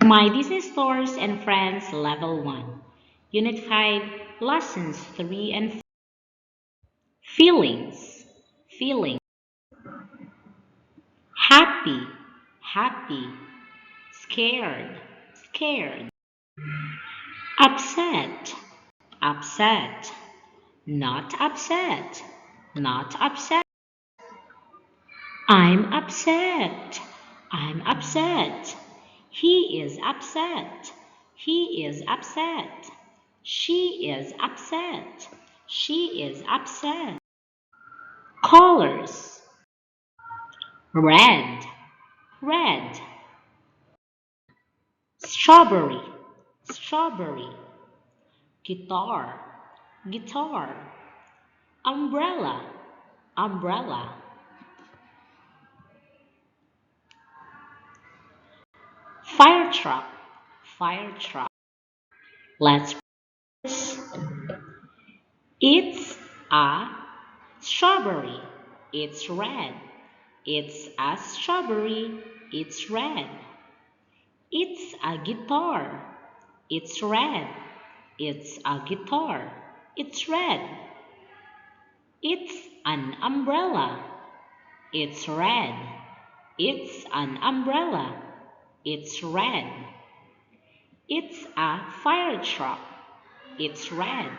My Disney Stores and Friends Level 1, Unit 5, Lessons 3 and 4. Feelings, feeling. Happy, happy. Scared, scared. Upset, upset. Not upset, not upset. I'm upset, I'm upset. He is upset, he is upset. She is upset, she is upset. Colors, red, red. Strawberry, strawberry. Guitar, guitar. Umbrella, umbrella. Fire truck, fire truck. Let's practice. It's a strawberry. It's red. It's a strawberry. It's red. It's a guitar. It's red. It's a guitar. It's red. It's an umbrella. It's red. It's an umbrella. It's red. It's a fire truck. It's red.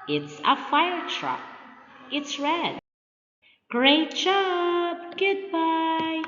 It's a fire truck. It's red. Great job. Goodbye.